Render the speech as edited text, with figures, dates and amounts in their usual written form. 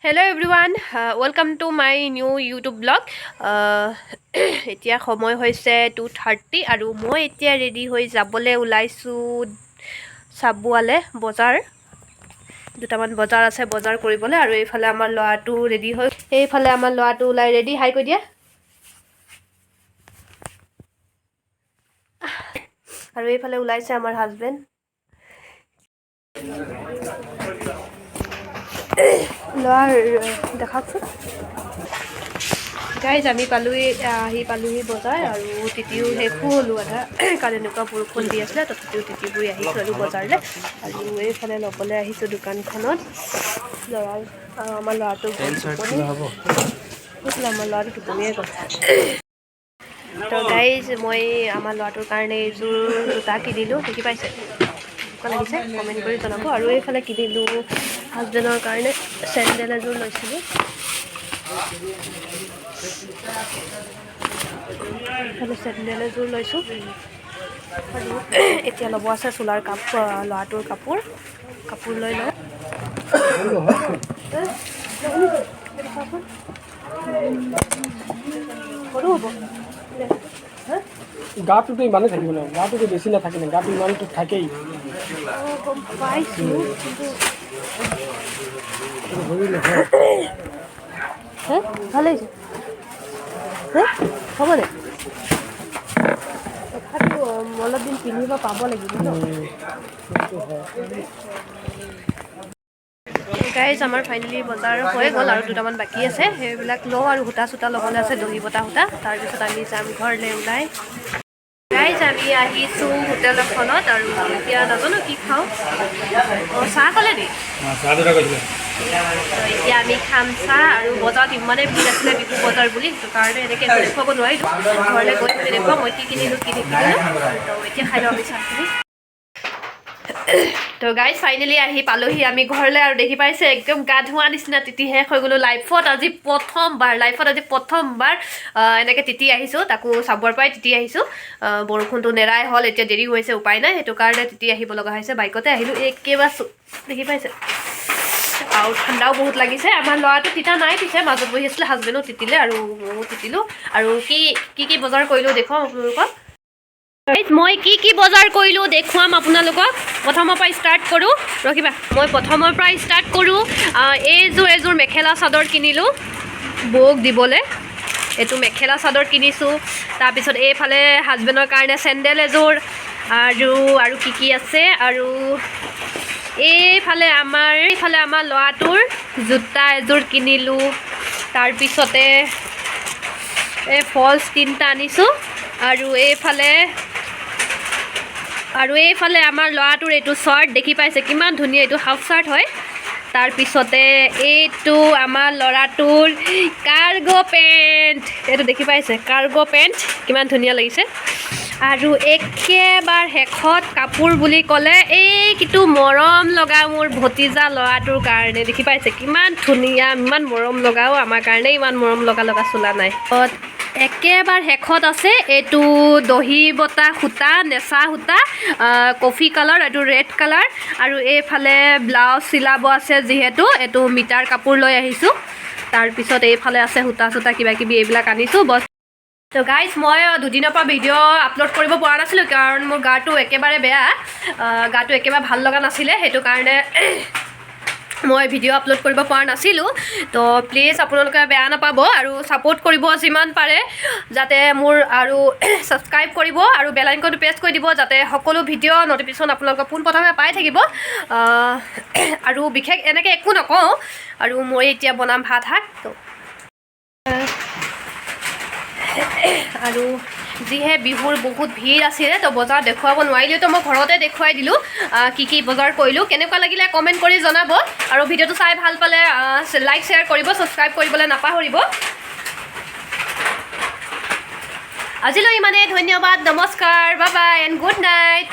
Hello everyone, welcome to my new YouTube blog. এতিয়া সময় হৈছে 2:30 আৰু মই এতিয়া ৰেডি হৈ যাবলৈ ওলাইছোঁ চাবুৱালে বজাৰ দুটামান বজাৰ আছে বজাৰ কৰিবলৈ আৰু এইফালে আমাৰ ল'ৰাটো ৰেডি হৈ এইফালে আমাৰ ল'ৰাটো ওলাই ৰেডি হাই কৈ দিয়া আৰু এইফালে ওলাইছে আমাৰ হাজবেণ্ড ল'ৰাৰ দেখাওকচোন গাইজ আমি পালোহি বজাৰ আৰু তিতিও শেষো হ'লোঁ আধা কাৰণ এনেকুৱা বৰষুণ দি আছিলে তথাপিও তিতি বুৰি আহিছোঁ আৰু বজাৰলৈ আৰু এইফালে ল'বলৈ আহিছোঁ দোকানখনত ল'ৰাৰ আমাৰ ল'ৰাটো আমাৰ ল'ৰাটো টোপনিয়ে গ'ল তো গাইজ মই আমাৰ ল'ৰাটোৰ কাৰণে এইযোৰ জোতা কিনিলোঁ দেখি পাইছে কেনেকুৱা লাগিছে কমেণ্ট কৰি জনাব আৰু এইফালে কিনিলোঁ হাজবেণ্ডৰ কাৰণে চেণ্ডেল এযোৰ লৈছিলোঁ এইফালে চেণ্ডেল এযোৰ লৈছোঁ আৰু এতিয়া ল'ব আছে চোলাৰ ল'ৰাটোৰ কাপোৰ লৈ লওঁ সৰু হ'ব গাটোতো ইমানে থাকিব ন গাটোতো বেছি নাথাকে না গাটো ইমানটো থাকেই গম পাইছোঁ কিন্তু ভালে হৈছে হ'ব দে তথাপিও অলপ দিন পিন্ধিব পাব লাগিব ন গাইজ আমাৰ ফাইনেলি বজাৰ হৈ গ'ল আৰু দুটামান বাকী আছে সেইবিলাক লওঁ আৰু সূতা চূতা ল'বলৈ আছে দহি বটা সূতা তাৰপিছত আমি যাম ঘৰলৈ ওলাই গাইজ আমি আহিছোঁ হোটেল এখনত আৰু এতিয়া নাজানো কি খাওঁ অঁ চাহ ক'লে নি এতিয়া আমি খাম চাহ আৰু বজাৰত ইমানেই ভিৰ আছিলে বিহু বজাৰ বুলি সেইটো কাৰণে এনেকৈ দেখুৱাব নোৱাৰিলোঁ ঘৰলৈ গৈ মেলি দেখুৱাম মই কি কিনিলোঁ তো এতিয়া খাই লওঁ আমি চাহখিনি তো গাইজ ফাইনেলি আহি পালোহি আমি ঘৰলৈ আৰু দেখি পাইছে একদম গা ধোৱা নিচিনা তিতি শেষ হৈ গ'লোঁ লাইফত আজি প্ৰথমবাৰ এনেকৈ তিতি আহিছোঁ তাকো চাবৰ পৰাই তিতি আহিছোঁ বৰষুণটো নেৰাই হ'ল এতিয়া দেৰি হৈছে উপায় নাই সেইটো কাৰণে তিতি আহিব লগা হৈছে বাইকতে আহিলোঁ একেবাৰে দেখি পাইছে আৰু ঠাণ্ডাও বহুত লাগিছে আমাৰ ল'ৰাটো তিতা নাই পিছে মাজত বহি আছিলে হাজবেণ্ডো তিতিলে আৰু ময়ো তিতিলোঁ আৰু কি বজাৰ কৰিলোঁ দেখুৱাম আপোনালোকক মই কি বজাৰ কৰিলোঁ দেখুৱাম আপোনালোকক প্ৰথমৰ পৰা ষ্টাৰ্ট কৰোঁ ৰখিবা মই প্ৰথমৰ পৰা ষ্টাৰ্ট কৰোঁ এইযোৰ মেখেলা চাদৰ কিনিলোঁ বৌক দিবলৈ এইটো মেখেলা চাদৰ কিনিছোঁ তাৰপিছত এইফালে হাজবেণ্ডৰ কাৰণে চেণ্ডেল এযোৰ আৰু কি আছে আৰু এইফালে আমাৰ ল'ৰাটোৰ জোতা এযোৰ কিনিলোঁ তাৰপিছতে এই ফলছ 3টা আনিছোঁ আৰু এইফালে আমাৰ ল'ৰাটোৰ এইটো চাৰ্ট দেখি পাইছে কিমান ধুনীয়া এইটো হাফ চাৰ্ট হয় তাৰপিছতে এইটো আমাৰ ল'ৰাটোৰ কাৰ্গো পেণ্ট এইটো দেখি পাইছে কাৰ্গো পেণ্ট কিমান ধুনীয়া লাগিছে আৰু একেবাৰে শেষত কাপোৰ বুলি ক'লে এইটো মৰম লগা মোৰ ভতিজা ল'ৰাটোৰ কাৰণে দেখি পাইছে কিমান ধুনীয়া ইমান মৰম লগাও আমাৰ কাৰণে ইমান মৰম লগা চোলা নাই একেবাৰে শেষত আছে এইটো দহি বটা সূতা নেচা সূতা কফি কালাৰ এইটো ৰেড কালাৰ আৰু এইফালে ব্লাউজ চিলাব আছে যিহেতু এইটো মিটাৰ কাপোৰ লৈ আহিছোঁ তাৰপিছত এইফালে আছে সূতা চূতা কিবাকিবি এইবিলাক আনিছোঁ বছ তো গাইজ মই দুদিনৰ পৰা ভিডিঅ' আপলোড কৰিব পৰা নাছিলোঁ কাৰণ মোৰ গাটো একেবাৰে বেয়া গাটো একেবাৰে ভাল লগা নাছিলে সেইটো কাৰণে মই ভিডিঅ' আপলোড কৰিব পৰা নাছিলোঁ তো প্লিজ আপোনালোকে বেয়া নাপাব আৰু ছাপোৰ্ট কৰিব যিমান পাৰে যাতে মোৰ আৰু ছাবস্ক্ৰাইব কৰিব আৰু বেল আইকনটো প্ৰেছ কৰি দিব যাতে সকলো ভিডিঅ' ন'টিফিকেশ্যন আপোনালোকে পোনপ্ৰথমে পাই থাকিব আৰু বিশেষ এনেকৈ একো নকওঁ আৰু মই এতিয়া বনাম ভাত শাক তো আৰু যিহে বিহুৰ বহুত ভিৰ আছিলে তো বজাৰ দেখুৱাব নোৱাৰিলোঁ তো মই ঘৰতে দেখুৱাই দিলোঁ কি বজাৰ কৰিলোঁ কেনেকুৱা লাগিলে কমেণ্ট কৰি জনাব আৰু ভিডিঅ'টো চাই ভাল পালে লাইক শ্বেয়াৰ কৰিব ছাবস্ক্ৰাইব কৰিবলৈ নাপাহৰিব আজিলৈ ইমানেই ধন্যবাদ নমস্কাৰ bye bye and good night